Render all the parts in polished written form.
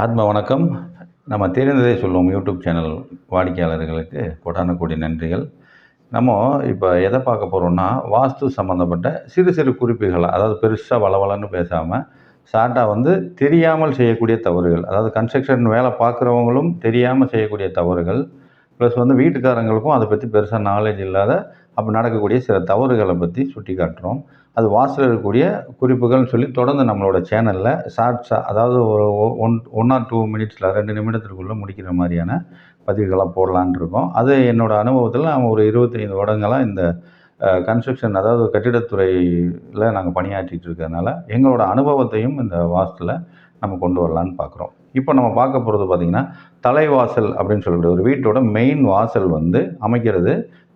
ஆத்ம வணக்கம். நம்ம தெரிந்ததை சொல்லுவோம் யூடியூப் சேனல் வாடிக்கையாளர்களுக்கு கோடான கோடி நன்றிகள். நம்ம இப்போ எதை பார்க்க போகிறோம்னா, வாஸ்து சம்மந்தப்பட்ட சிறு சிறு குறிப்புகள், அதாவது பெருசாக வளவளன்னு பேசாமல் ஷார்ட்டாக தெரியாமல் செய்யக்கூடிய தவறுகள், அதாவது கன்ஸ்ட்ரக்ஷன் வேலை பார்க்குறவங்களும் தெரியாமல் செய்யக்கூடிய தவறுகள், ப்ளஸ் வீட்டுக்காரங்களுக்கும் அதை பற்றி பெருசாக நாலேஜ் இல்லாத அப்போ நடக்கக்கூடிய சில தவறுகளை பற்றி சுட்டி காட்டுறோம். அது வாஸ்துல இருக்கக்கூடிய குறிப்புகள்னு சொல்லி தொடர்ந்து நம்மளோட சேனலில் ஷார்ட்ஸாக, அதாவது ஒரு 1 ஆர் 2 மினிட்ஸில் 2 நிமிடத்திற்குள்ளே முடிக்கிற மாதிரியான பதிவுகளாக போடலான்னு இருக்கோம். அது என்னோடய அனுபவத்தில் நம்ம ஒரு 25 வருடங்களாக இந்த கன்ஸ்ட்ரக்ஷன், அதாவது கட்டிடத்துறையில் நாங்கள் பணியாற்றிட்டு இருக்கிறதுனால எங்களோட அனுபவத்தையும் இந்த வாஸ்துல நம்ம கொண்டு வரலான்னு பார்க்குறோம். இப்போ நம்ம பார்க்க போகிறது பார்த்திங்கன்னா, தலைவாசல் அப்படின்னு சொல்லக்கூடிய ஒரு வீட்டோட மெயின் வாசல் அமைக்கிறது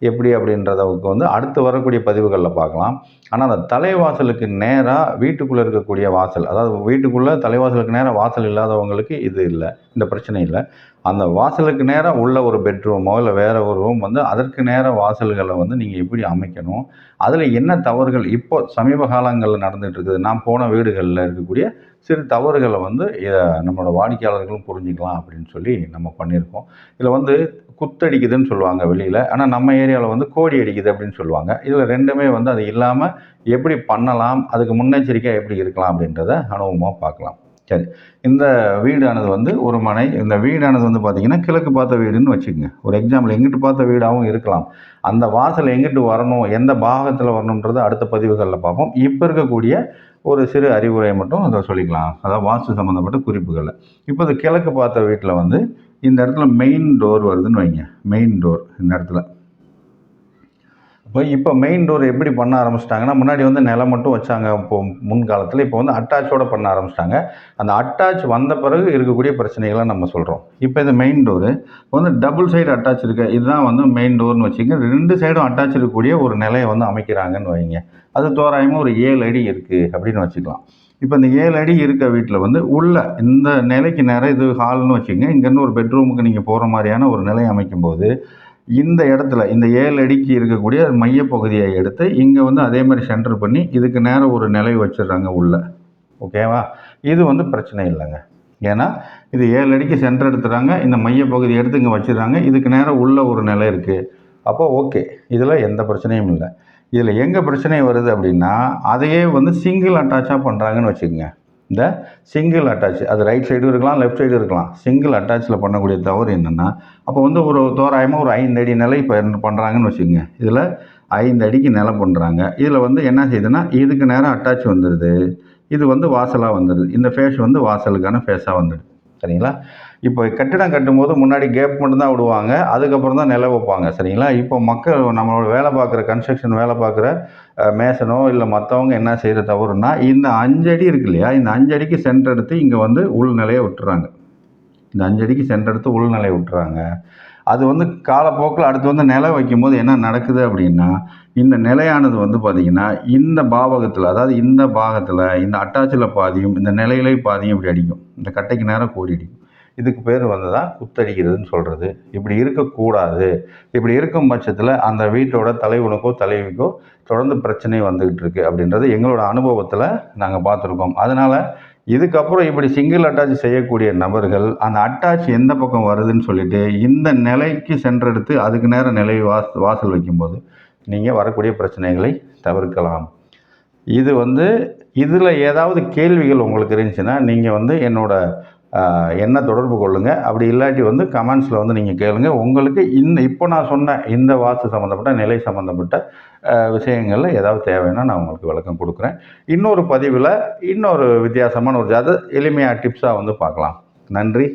எப்படி அப்படின்றதுக்கு அடுத்து வரக்கூடிய பதிவுகளில் பார்க்கலாம். ஆனால் அந்த தலைவாசலுக்கு நேராக வீட்டுக்குள்ளே இருக்கக்கூடிய வாசல், அதாவது வீட்டுக்குள்ளே தலைவாசலுக்கு நேராக வாசல் இல்லாதவங்களுக்கு இது இல்லை, இந்த பிரச்சனை இல்லை. அந்த வாசலுக்கு நேராக உள்ள ஒரு பெட்ரூமோ இல்லை வேறு ஒரு ரூம் அதற்கு நேராக வாசல்களை நீங்கள் எப்படி அமைக்கணும், அதில் என்ன தவறுகள் இப்போ சமீப காலங்களில் நடந்துகிட்டு இருக்குது, நான் போன வீடுகளில் இருக்கக்கூடிய சிறு தவறுகளை இதை நம்மளோட வாடிக்கையாளர்களும் புரிஞ்சுக்கலாம் அப்படின்னு சொல்லி நம்ம பண்ணியிருக்கோம். இதில் குத்தடிக்குதுன்னு சொல்லுவாங்க வெளியில், ஆனால் நம்ம ஏரியாவில் கோடி அடிக்குது அப்படின்னு சொல்லுவாங்க. இதில் ரெண்டுமே அது இல்லாமல் எப்படி பண்ணலாம், அதுக்கு முன்னெச்சரிக்கையாக எப்படி இருக்கலாம் அப்படின்றத அனுபவமாக பார்க்கலாம். சரி, இந்த வீடானது ஒரு மனை. இந்த வீடானது பார்த்திங்கன்னா கிழக்கு பார்த்த வீடுன்னு வச்சுக்கோங்க. ஒரு எக்ஸாம்பிள் எங்கிட்டு பார்த்த வீடாகவும் இருக்கலாம். அந்த வாசல் எங்கிட்டு வரணும், எந்த பாகத்தில் வரணுன்றது அடுத்த பதிவுகளில் பார்ப்போம். இப்போ இருக்கக்கூடிய ஒரு சிறு அறிவுரையை மட்டும் அதை சொல்லிக்கலாம், அதாவது வாஸ்து சம்மந்தப்பட்ட குறிப்புகளில். இப்போ இந்த கிழக்கு பார்த்த வீட்டில் இந்த இடத்துல மெயின் டோர் வருதுன்னு வைங்க. மெயின் டோர் இந்த இடத்துல இப்போ மெயின் டோர் எப்படி பண்ண ஆரம்பிச்சிட்டாங்கன்னா, முன்னாடி நிலம் மட்டும் வச்சாங்க இப்போ முன்காலத்தில். இப்போ அட்டாச்சோடு பண்ண ஆரம்பிச்சிட்டாங்க. அந்த அட்டாச் வந்த பிறகு இருக்கக்கூடிய பிரச்சனைகளை நம்ம சொல்கிறோம். இப்போ இந்த main door double side attach இருக்குது. இதுதான் மெயின் டோர்னு வச்சுக்க. 2 சைடும் அட்டாச் இருக்கக்கூடிய ஒரு நிலையை அமைக்கிறாங்கன்னு வைங்க. அது தோராயமாக ஒரு 7 அடி இருக்குது அப்படின்னு வச்சுக்கலாம். இப்போ இந்த 7 அடி இருக்க வீட்டில் உள்ள இந்த நிலைக்கு நேரம் இது ஹால்னு வச்சுக்கோங்க. இங்கேருந்து ஒரு பெட்ரூமுக்கு நீங்கள் போகிற மாதிரியான ஒரு நிலையை அமைக்கும்போது, இந்த இடத்துல இந்த 7 அடிக்கு இருக்கக்கூடிய மையப்பகுதியை எடுத்து இங்கே அதே மாதிரி சென்டர் பண்ணி இதுக்கு நேரம் ஒரு நிலை வச்சிடுறாங்க உள்ள. ஓகேவா? இது பிரச்சனை இல்லைங்க. ஏன்னா இது 7 அடிக்கு சென்டர் எடுத்துறாங்க, இந்த மையப்பகுதியை எடுத்து இங்கே வச்சிடுறாங்க, இதுக்கு நேரம் உள்ள ஒரு நிலை இருக்குது. அப்போ ஓகே, இதில் எந்த பிரச்சனையும் இல்லை. இதில் எங்கே பிரச்சனை வருது அப்படின்னா, அதையே சிங்கிள் அட்டாச்சாக பண்ணுறாங்கன்னு வச்சுக்கோங்க. இந்த சிங்கிள் அட்டாச், அது ரைட் சைடும் இருக்கலாம், லெஃப்ட் சைடும் இருக்கலாம். சிங்கிள் அட்டாச்சில் பண்ணக்கூடிய தவறு என்னென்னா, அப்போ ஒரு தோராயமாக ஒரு 5 அடி நிலை இப்போ பண்ணுறாங்கன்னு வச்சுக்கோங்க. இதில் 5 அடிக்கு நிலை பண்ணுறாங்க. இதில் என்ன செய்யுதுன்னா, இதுக்கு நேரம் அட்டாச் வந்துடுது, இது வாசலாக வந்துடுது. இந்த ஃபேஸ் வாசலுக்கான ஃபேஸாக வந்துடுது. சரிங்களா? இப்போ கட்டிடம் கட்டும்போது முன்னாடி கேப் மட்டும்தான் விடுவாங்க, அதுக்கப்புறம் தான் நிலை வைப்பாங்க. சரிங்களா? இப்போ மக்கள் நம்மளோட வேலை பார்க்குற கன்ஸ்ட்ரக்ஷன் வேலை பார்க்குற மேசனோ இல்லை மற்றவங்க என்ன செய்கிற தவறுனா, இந்த 5 அடி இருக்கு இல்லையா, இந்த 5 அடிக்கு சென்டர் எடுத்து இங்கே உள்நிலையை விட்டுறாங்க. இந்த 5 அடிக்கு சென்டர் எடுத்து உள்நிலையை விட்டுறாங்க. அது காலப்போக்கில் அடுத்து நிலை வைக்கும்போது என்ன நடக்குது அப்படின்னா, இந்த நிலையானது பார்த்திங்கன்னா இந்த பாவகத்தில், அதாவது இந்த பாகத்தில் இந்த அட்டாச்சில் பாதியும் இந்த நிலையிலே பாதியும் இப்படி அடிக்கும். இந்த கட்டைக்கு நேரம் கூடி அடிக்கும். இதுக்கு பேர் தான் குத்தடிக்கிறதுன்னு சொல்கிறது. இப்படி இருக்கக்கூடாது. இப்படி இருக்கும் பட்சத்தில் அந்த வீட்டோட தலைவனுக்கோ தலைவிக்கோ தொடர்ந்து பிரச்சனை வந்துக்கிட்டு இருக்குது அப்படின்றது எங்களோட அனுபவத்தில் நாங்கள் பார்த்துருக்கோம். அதனால் இதுக்கப்புறம் இப்படி சிங்கிள் அட்டாச் செய்யக்கூடிய நபர்கள் அந்த அட்டாச் எந்த பக்கம் வருதுன்னு சொல்லிட்டு இந்த நிலைக்கு சென்றெடுத்து அதுக்கு நேரம் நிலை வாசல் வைக்கும்போது நீங்கள் வரக்கூடிய பிரச்சனைகளை தவிர்க்கலாம். இது இதில் ஏதாவது கேள்விகள் உங்களுக்கு இருந்துச்சுன்னா நீங்கள் என்னோட என்ன தொடர்பு கொள்ளுங்கள். அப்படி இல்லாட்டி கமெண்ட்ஸில் நீங்கள் கேளுங்க. உங்களுக்கு இப்போ நான் சொன்ன இந்த வாஸ்து சம்மந்தப்பட்ட நிலை சம்மந்தப்பட்ட விஷயங்களில் ஏதாவது தேவைன்னா நான் உங்களுக்கு விளக்கம் கொடுக்குறேன். இன்னொரு பதிவில் இன்னொரு வித்தியாசமான ஒரு எளிமையாக டிப்ஸாக பார்க்கலாம். நன்றி.